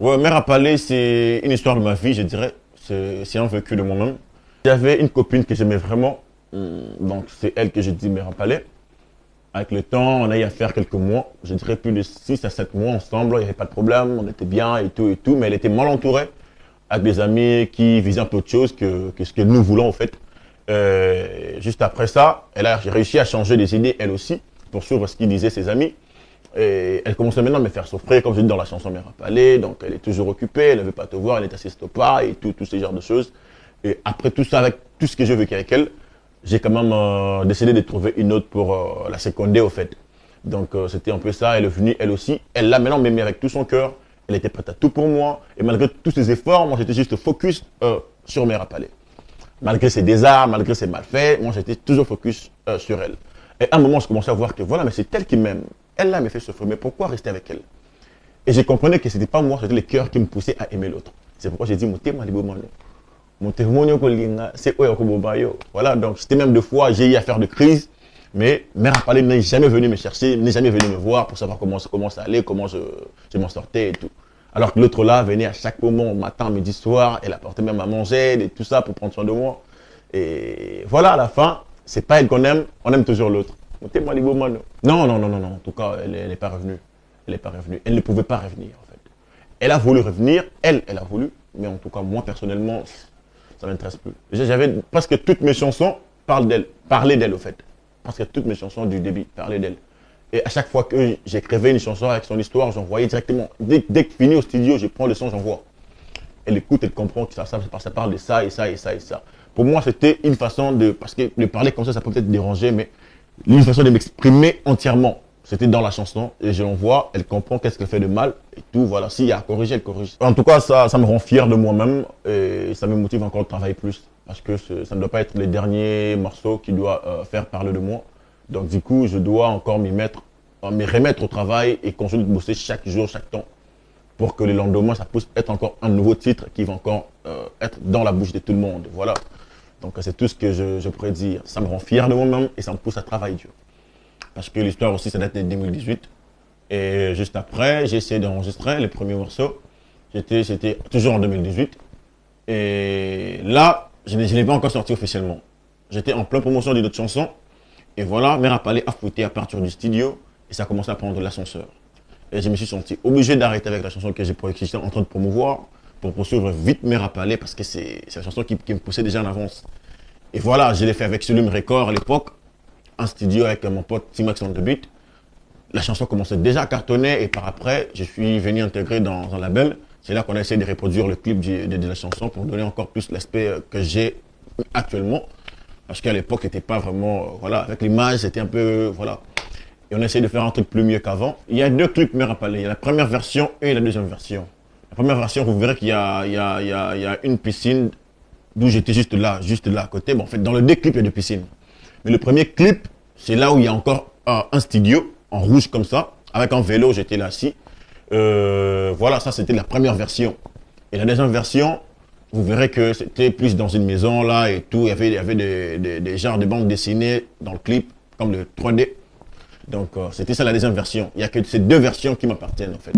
Ouais, Mère à Palais, c'est une histoire de ma vie, je dirais. C'est un vécu de moi-même. J'avais une copine que j'aimais vraiment. Donc, c'est elle que j'ai dit Mère à Palais. Avec le temps, on a eu à faire quelques mois. Je dirais plus de 6 à 7 mois ensemble. Il n'y avait pas de problème. On était bien et tout et tout. Mais elle était mal entourée. Avec des amis qui visaient un peu autre chose que ce que nous voulons, en fait. Juste après ça, elle a réussi à changer des idées, elle aussi, pour suivre ce qu'ils disaient ses amis. Et elle commençait maintenant à me faire souffrir, comme je dis dans la chanson Mère à Palais. Donc elle est toujours occupée, elle ne veut pas te voir, elle est assiste pas et tout, tous ces genres de choses. Et après tout ça, avec tout ce que j'ai vécu avec elle, j'ai quand même décidé de trouver une autre pour la seconder au fait. Donc c'était un peu ça, elle est venue elle aussi. Elle l'a maintenant m'aimé avec tout son cœur, elle était prête à tout pour moi. Et malgré tous ses efforts, moi j'étais juste focus sur Mère à Palais. Malgré ses désarts, malgré ses malfaits, moi j'étais toujours focus sur elle. Et à un moment, je commençais à voir que voilà, mais c'est elle qui m'aime. Elle là me fait souffrir, mais pourquoi rester avec elle? Et je comprenais que ce n'était pas moi, c'était le cœur qui me poussait à aimer l'autre. C'est pourquoi j'ai dit, c'est voilà, donc c'était même deux fois, j'ai eu à faire de crise, mais Mère à Palais n'est jamais venu me chercher, n'est jamais venu me voir pour savoir comment ça allait, comment je m'en sortais et tout. Alors que l'autre là venait à chaque moment, matin, midi, soir, elle apportait même à manger et tout ça pour prendre soin de moi. Et voilà, à la fin, c'est pas elle qu'on aime, on aime toujours l'autre. Non, non, non, non, non, en tout cas, elle n'est pas revenue. Elle n'est pas revenue. Elle ne pouvait pas revenir, en fait. Elle a voulu revenir, elle a voulu, mais en tout cas, moi, personnellement, ça ne m'intéresse plus. J'avais presque toutes mes chansons parlaient d'elle, au fait. Presque toutes mes chansons du début parlaient d'elle. Et à chaque fois que j'écrivais une chanson avec son histoire, j'envoyais directement. Dès que fini au studio, je prends le son, j'envoie. Elle écoute, elle comprend que ça parle de ça et ça et ça et ça. Pour moi, c'était une façon de... Parce que de parler comme ça peut peut-être déranger, mais une façon de m'exprimer entièrement. C'était dans la chanson et je l'envoie, elle comprend qu'est-ce qu'elle fait de mal et tout, voilà. S'il y a à corriger, elle corrige. En tout cas, ça me rend fier de moi-même et ça me motive encore de travailler plus. Parce que ça ne doit pas être les derniers morceaux qui doivent faire parler de moi. Donc du coup, je dois encore me remettre au travail et continuer de bosser chaque jour, chaque temps, pour que le lendemain, ça puisse être encore un nouveau titre qui va encore être dans la bouche de tout le monde. Voilà. Donc c'est tout ce que je pourrais dire. Ça me rend fier de moi-même et ça me pousse à travailler dur. Parce que l'histoire aussi, ça date de 2018. Et juste après, j'ai essayé d'enregistrer les premiers morceaux. C'était toujours en 2018. Et là, je ne l'ai pas encore sorti officiellement. J'étais en pleine promotion d'une autre chanson. Et voilà, Mère à Palais a fouetté à partir du studio. Et ça a commencé à prendre l'ascenseur. Et je me suis senti obligé d'arrêter avec la chanson que j'étais en train de promouvoir pour poursuivre vite Mère à Palais parce que c'est la chanson qui me poussait déjà en avance. Et voilà, je l'ai fait avec Sulum Record à l'époque, en studio avec mon pote Timax on the Beat. La chanson commençait déjà à cartonner et par après, je suis venu intégrer dans un label. C'est là qu'on a essayé de reproduire le clip de la chanson pour donner encore plus l'aspect que j'ai actuellement. Parce qu'à l'époque, c'était pas vraiment, voilà, avec l'image, c'était un peu, voilà. Et on a essayé de faire un truc plus mieux qu'avant. Il y a deux clips Mère à Palais. Il y a la première version et la deuxième version. La première version, vous verrez qu'il y a une piscine d'où j'étais juste là à côté. Bon, en fait, dans le deux clips, il y a deux piscines. Mais le premier clip, c'est là où il y a encore un studio, en rouge comme ça, avec un vélo, j'étais là assis. Voilà, ça c'était la première version. Et la deuxième version, vous verrez que c'était plus dans une maison là et tout. Il y avait des genres de bandes dessinées dans le clip, comme le 3D. Donc c'était ça la deuxième version. Il n'y a que ces deux versions qui m'appartiennent en fait.